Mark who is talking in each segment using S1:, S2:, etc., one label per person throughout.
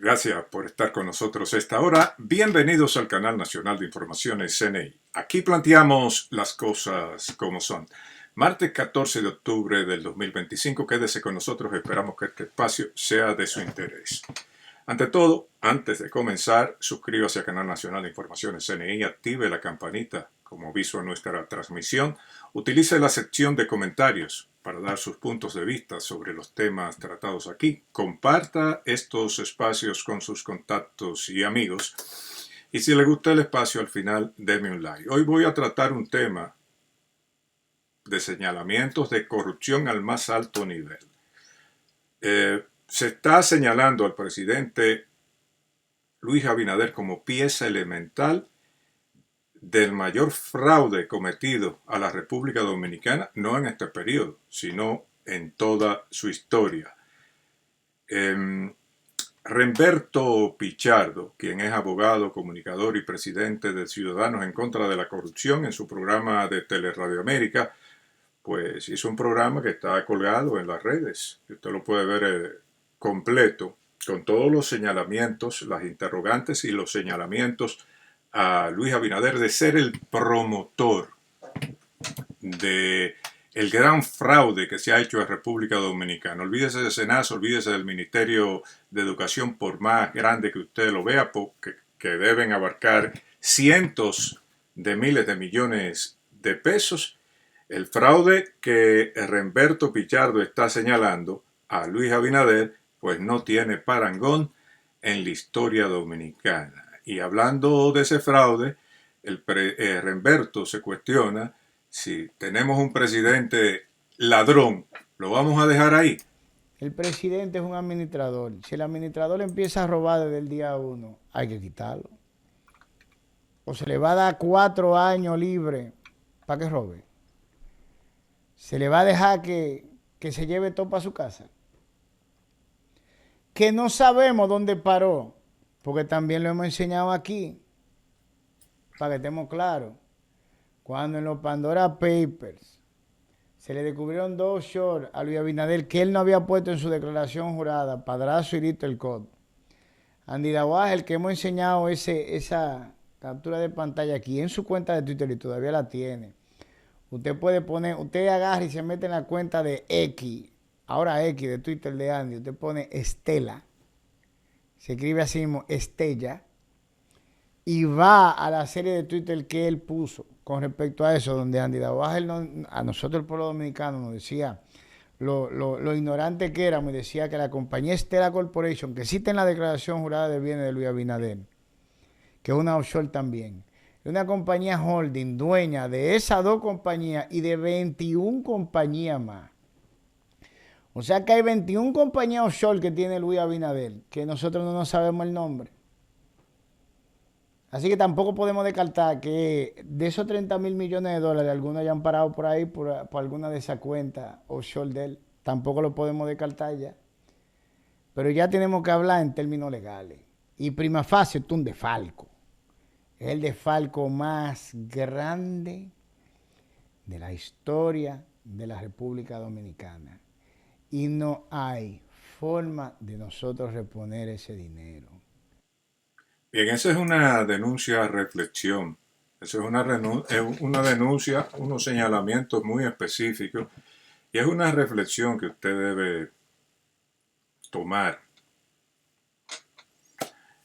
S1: Gracias por estar con nosotros a esta hora. Bienvenidos al Canal Nacional de Informaciones CNI. Aquí planteamos las cosas como son. Martes 14 de octubre del 2025. Quédese con nosotros. Esperamos que este espacio sea de su interés. Ante todo, antes de comenzar, suscríbase al Canal Nacional de Informaciones CNI, active la campanita como aviso a nuestra transmisión, utilice la sección de comentarios para dar sus puntos de vista sobre los temas tratados aquí, comparta estos espacios con sus contactos y amigos, y si le gusta el espacio al final, deme un like. Hoy voy a tratar un tema de señalamientos de corrupción al más alto nivel. Se está señalando al presidente Luis Abinader como pieza elemental del mayor fraude cometido a la República Dominicana, no en este periodo, sino en toda su historia. Remberto Pichardo, quien es abogado, comunicador y presidente de Ciudadanos en contra de la Corrupción, en su programa de Teleradio América, pues hizo un programa que está colgado en las redes. Usted lo puede ver completo, con todos los señalamientos, las interrogantes y los señalamientos a Luis Abinader de ser el promotor de el gran fraude que se ha hecho en República Dominicana. Olvídese de SENASA, olvídese del Ministerio de Educación, por más grande que usted lo vea, porque que deben abarcar cientos de miles de millones de pesos. El fraude que Remberto Pichardo está señalando a Luis Abinader, pues no tiene parangón en la historia dominicana. Y hablando de ese fraude, Remberto se cuestiona si tenemos un presidente ladrón, ¿lo vamos a dejar ahí?
S2: El presidente es un administrador. Si el administrador empieza a robar desde el día uno, hay que quitarlo. O se le va a dar 4 años libre para que robe. Se le va a dejar que se lleve todo para su casa. Que no sabemos dónde paró, porque también lo hemos enseñado aquí, para que estemos claros. Cuando en los Pandora Papers se le descubrieron 2 offshore a Luis Abinader que él no había puesto en su declaración jurada, Padrazo y Rito el COD. Andy Dawaj, el que hemos enseñado esa captura de pantalla aquí en su cuenta de Twitter y todavía la tiene. Usted puede poner, usted agarra y se mete en la cuenta de X, ahora X de Twitter de Andy, usted pone Estela, se escribe así mismo, Estella, y va a la serie de Twitter que él puso con respecto a eso, donde Andy Dawaj, a nosotros el pueblo dominicano nos decía lo ignorante que éramos y decía que la compañía Estela Corporation, que existe en la declaración jurada de bienes de Luis Abinader, que es una offshore también, es una compañía holding dueña de esas 2 compañías y de 21 compañías más. O sea que hay 21 compañías offshore que tiene Luis Abinader, que nosotros no nos sabemos el nombre. Así que tampoco podemos descartar que de esos 30 mil millones de dólares, algunos hayan parado por ahí por alguna de esas cuentas offshore de él. Tampoco lo podemos descartar ya. Pero ya tenemos que hablar en términos legales. Y prima facie, esto es un desfalco. Es el desfalco más grande de la historia de la República Dominicana. Y no hay forma de nosotros reponer ese dinero.
S1: Bien, esa es una denuncia a reflexión. Esa es una denuncia, unos señalamientos muy específicos y es una reflexión que usted debe tomar.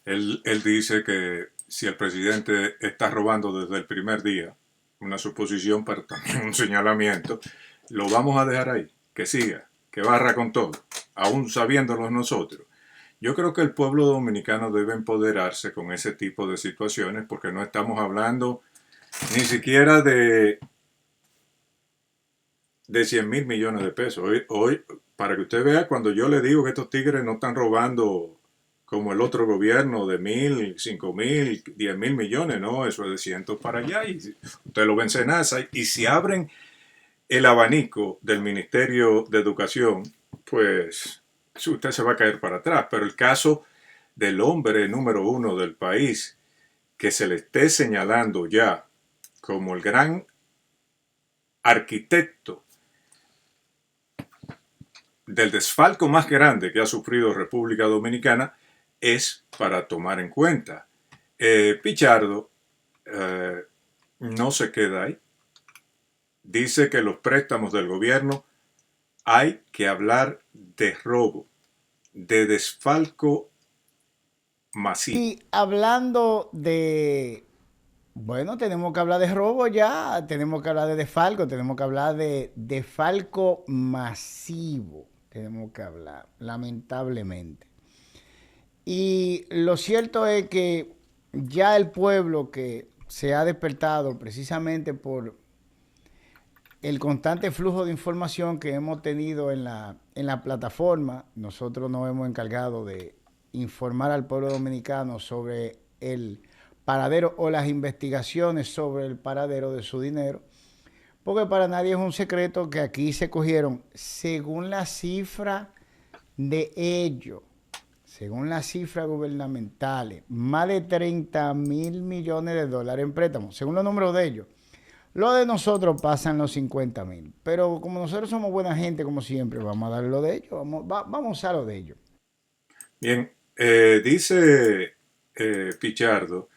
S1: Él dice que si el presidente está robando desde el primer día, una suposición, pero también un señalamiento, lo vamos a dejar ahí, que siga, que barra con todo, aún sabiéndolo nosotros. Yo creo que el pueblo dominicano debe empoderarse con ese tipo de situaciones porque no estamos hablando ni siquiera de 100 mil millones de pesos. Hoy, para que usted vea, cuando yo le digo que estos tigres no están robando como el otro gobierno de 1.000, 5.000, 10.000 millones, no, eso es de cientos para allá y usted lo ve en Senasa y si abren el abanico del Ministerio de Educación, pues usted se va a caer para atrás. Pero el caso del hombre número uno del país, que se le esté señalando ya como el gran arquitecto del desfalco más grande que ha sufrido República Dominicana, es para tomar en cuenta. Pichardo no se queda ahí. Dice que los préstamos del gobierno hay que hablar de robo, de desfalco masivo.
S2: Y hablando de, bueno, tenemos que hablar de robo ya, tenemos que hablar de desfalco, tenemos que hablar de desfalco masivo, tenemos que hablar, lamentablemente. Y lo cierto es que ya el pueblo que se ha despertado precisamente por el constante flujo de información que hemos tenido en la plataforma, nosotros nos hemos encargado de informar al pueblo dominicano sobre el paradero o las investigaciones sobre el paradero de su dinero, porque para nadie es un secreto que aquí se cogieron, según la cifra de ellos, según las cifras gubernamentales, más de 30.000 millones de dólares en préstamos, según los números de ellos. Lo de nosotros pasan los 50.000. Pero como nosotros somos buena gente, como siempre, vamos a darle lo de ellos. Vamos a usar lo de ellos.
S1: Bien, dice Pichardo,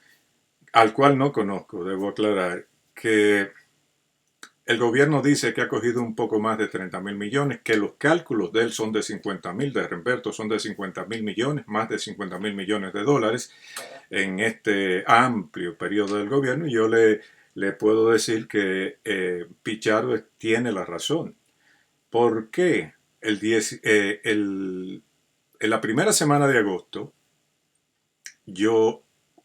S1: al cual no conozco, debo aclarar, que el gobierno dice que ha cogido un poco más de 30.000 millones, que los cálculos de él son de 50.000, de Remberto son de 50.000 millones, más de 50.000 millones de dólares en este amplio periodo del gobierno. Y yo le puedo decir que Pichardo tiene la razón. ¿Por qué en la primera semana de agosto yo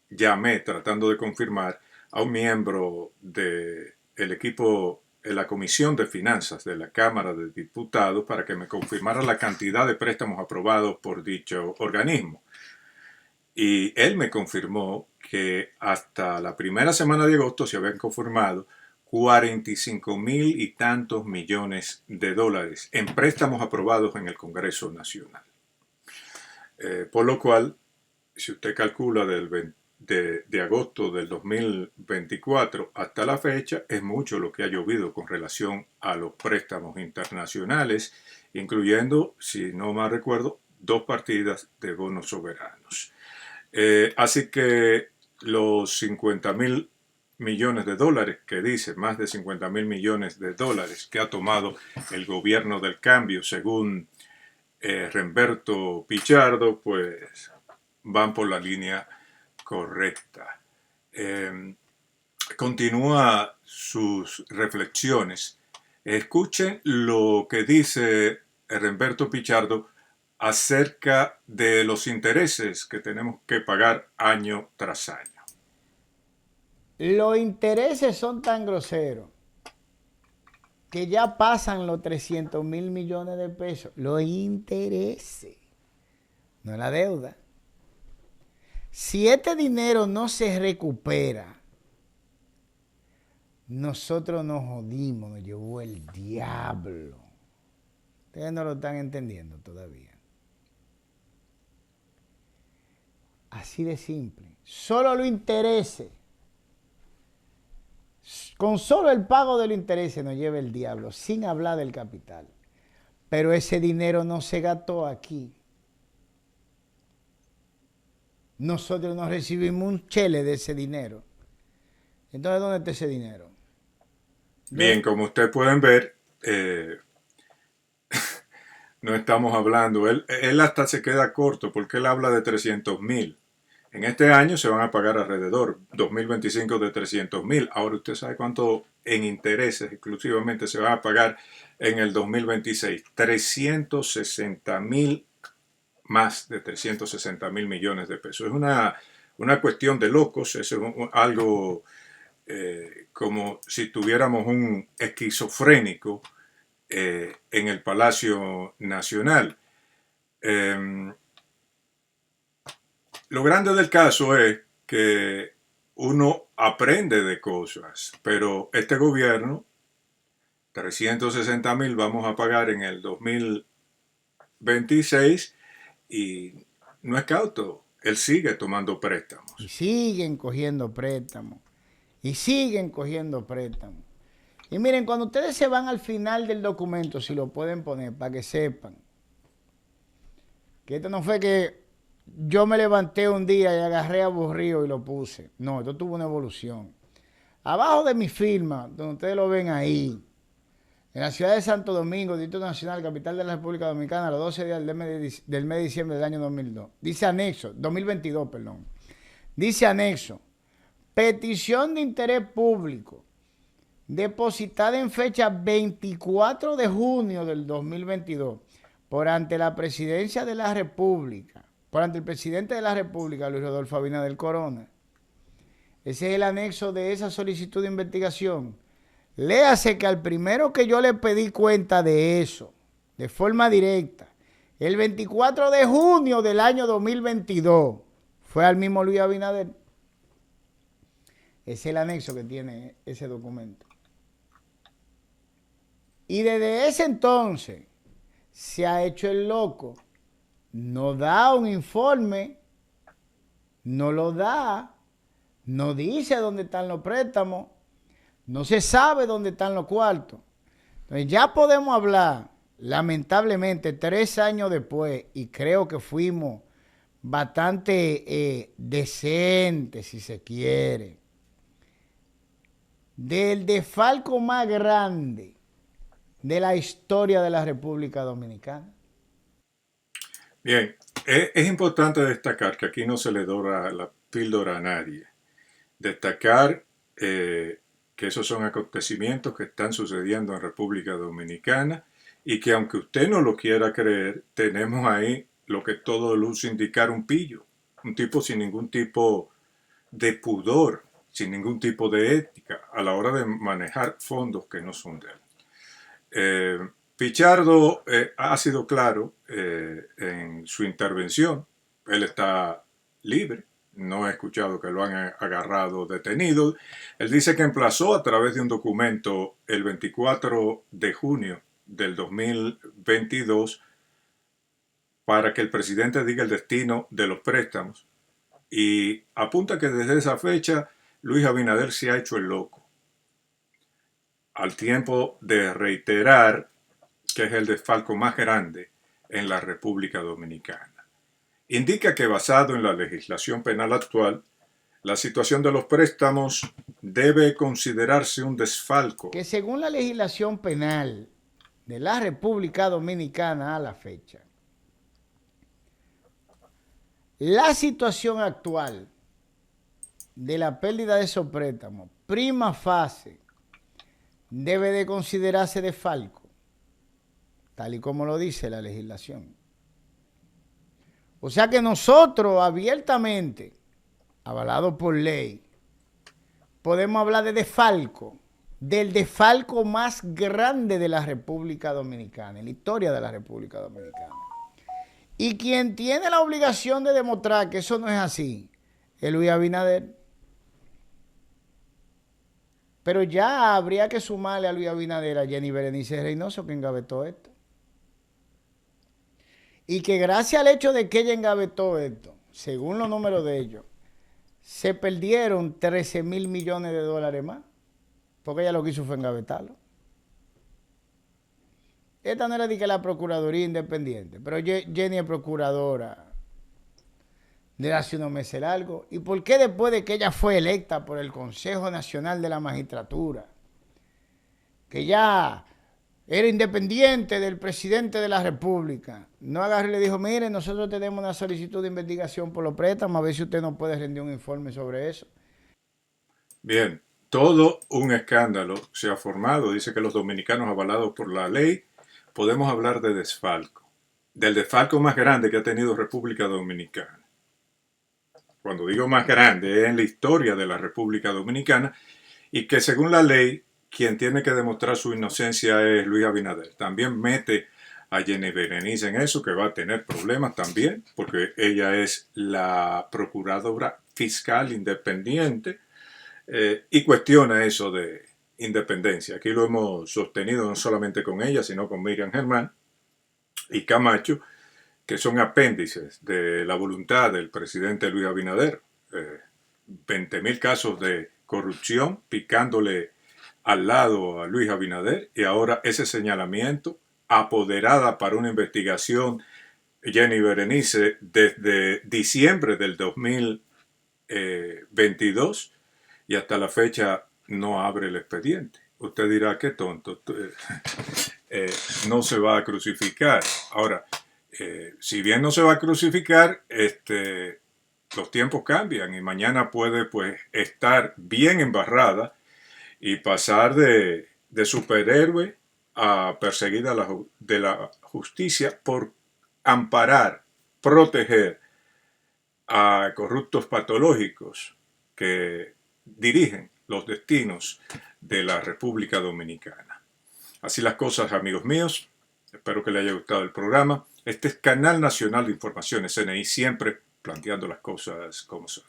S1: llamé tratando de confirmar a un miembro del equipo en la Comisión de Finanzas de la Cámara de Diputados para que me confirmara la cantidad de préstamos aprobados por dicho organismo? Y él me confirmó que hasta la primera semana de agosto se habían confirmado 45.000 y tantos millones de dólares en préstamos aprobados en el Congreso Nacional. Por lo cual, si usted calcula de agosto del 2024 hasta la fecha, es mucho lo que ha llovido con relación a los préstamos internacionales, incluyendo, si no mal recuerdo, 2 partidas de bonos soberanos. Así que los 50.000 millones de dólares que dice, más de 50.000 millones de dólares que ha tomado el gobierno del cambio según Remberto Pichardo, pues van por la línea correcta. Continúa sus reflexiones. Escuchen lo que dice Remberto Pichardo acerca de los intereses que tenemos que pagar año tras año.
S2: Los intereses son tan groseros que ya pasan los 300.000 millones de pesos. Los intereses, no la deuda. Si este dinero no se recupera, nosotros nos jodimos, nos llevó el diablo. Ustedes no lo están entendiendo todavía. Así de simple. Solo los intereses. Con solo el pago de los intereses nos lleva el diablo, sin hablar del capital. Pero ese dinero no se gastó aquí. Nosotros no recibimos un chele de ese dinero. Entonces, ¿dónde está ese dinero?
S1: Bien, como ustedes pueden ver, no estamos hablando, él hasta se queda corto porque él habla de 300.000. En este año se van a pagar alrededor 2025 de 300.000. Ahora usted sabe cuánto en intereses exclusivamente se va a pagar en el 2026. 360.000, más de 360.000 millones de pesos. Es una cuestión de locos, es algo como si tuviéramos un esquizofrénico en el Palacio Nacional. Lo grande del caso es que uno aprende de cosas, pero este gobierno, 360.000 vamos a pagar en el 2026 y no es cauto, él sigue tomando préstamos.
S2: Y siguen cogiendo préstamos. Y siguen cogiendo préstamos. Y miren, cuando ustedes se van al final del documento, si lo pueden poner para que sepan, que esto no fue que yo me levanté un día y agarré aburrido y lo puse. No, esto tuvo una evolución. Abajo de mi firma, donde ustedes lo ven ahí, en la ciudad de Santo Domingo, Distrito Nacional, capital de la República Dominicana, a los 12 días del mes de diciembre del año 2002. Dice anexo, 2022, perdón. Dice anexo, petición de interés público, depositada en fecha 24 de junio del 2022, por ante la presidencia de la República, por ante el presidente de la República, Luis Rodolfo Abinader Corona. Ese es el anexo de esa solicitud de investigación. Léase que al primero que yo le pedí cuenta de eso, de forma directa, el 24 de junio del año 2022, fue al mismo Luis Abinader. Ese es el anexo que tiene ese documento. Y desde ese entonces se ha hecho el loco. No da un informe, no lo da, no dice dónde están los préstamos, no se sabe dónde están los cuartos. Entonces ya podemos hablar, lamentablemente, 3 años después, y creo que fuimos bastante decentes, si se quiere, del desfalco más grande de la historia de la República Dominicana.
S1: Bien, es importante destacar que aquí no se le dora la píldora a nadie. Destacar que esos son acontecimientos que están sucediendo en República Dominicana y que aunque usted no lo quiera creer, tenemos ahí lo que todo luce indicar un pillo, un tipo sin ningún tipo de pudor, sin ningún tipo de ética a la hora de manejar fondos que no son de él. Pichardo ha sido claro en su intervención. Él está libre. No he escuchado que lo han agarrado detenido. Él dice que emplazó a través de un documento el 24 de junio del 2022 para que el presidente diga el destino de los préstamos y apunta que desde esa fecha Luis Abinader se ha hecho el loco, al tiempo de reiterar que es el desfalco más grande en la República Dominicana. Indica que basado en la legislación penal actual, la situación de los préstamos debe considerarse un desfalco.
S2: Que según la legislación penal de la República Dominicana a la fecha, la situación actual de la pérdida de esos préstamos, prima facie, debe de considerarse desfalco, tal y como lo dice la legislación. O sea que nosotros abiertamente, avalados por ley, podemos hablar de desfalco, del desfalco más grande de la República Dominicana, en la historia de la República Dominicana. Y quien tiene la obligación de demostrar que eso no es así, es Luis Abinader. Pero ya habría que sumarle a Luis Abinader a Jenny Berenice Reynoso, que engavetó esto. Y que gracias al hecho de que ella engavetó esto, según los números de ellos, se perdieron 13 mil millones de dólares más, porque ella lo que hizo fue engavetarlo. Esta no era de que la Procuraduría Independiente, pero Jenny es procuradora de hace unos meses largos. ¿Y por qué después de que ella fue electa por el Consejo Nacional de la Magistratura, que ya era independiente del presidente de la República, no agarró y le dijo, mire, nosotros tenemos una solicitud de investigación por los préstamos, a ver si usted nos puede rendir un informe sobre eso?
S1: Bien, todo un escándalo se ha formado. Dice que los dominicanos avalados por la ley podemos hablar de desfalco, del desfalco más grande que ha tenido República Dominicana. Cuando digo más grande, es en la historia de la República Dominicana, y que según la ley, quien tiene que demostrar su inocencia es Luis Abinader. También mete a Jenny Berenice en eso, que va a tener problemas también, porque ella es la procuradora fiscal independiente, y cuestiona eso de independencia. Aquí lo hemos sostenido no solamente con ella, sino con Miriam Germán y Camacho, que son apéndices de la voluntad del presidente Luis Abinader. 20.000 casos de corrupción picándole al lado a Luis Abinader, y ahora ese señalamiento, apoderada para una investigación Jenny Berenice, desde diciembre del 2022 y hasta la fecha no abre el expediente. Usted dirá, qué tonto, no se va a crucificar. Ahora, si bien no se va a crucificar, los tiempos cambian y mañana puede pues estar bien embarrada y pasar de superhéroe a perseguida de la justicia por amparar, proteger a corruptos patológicos que dirigen los destinos de la República Dominicana. Así las cosas, amigos míos. Espero que les haya gustado el programa. Este es Canal Nacional de Informaciones, CNI, siempre planteando las cosas como son.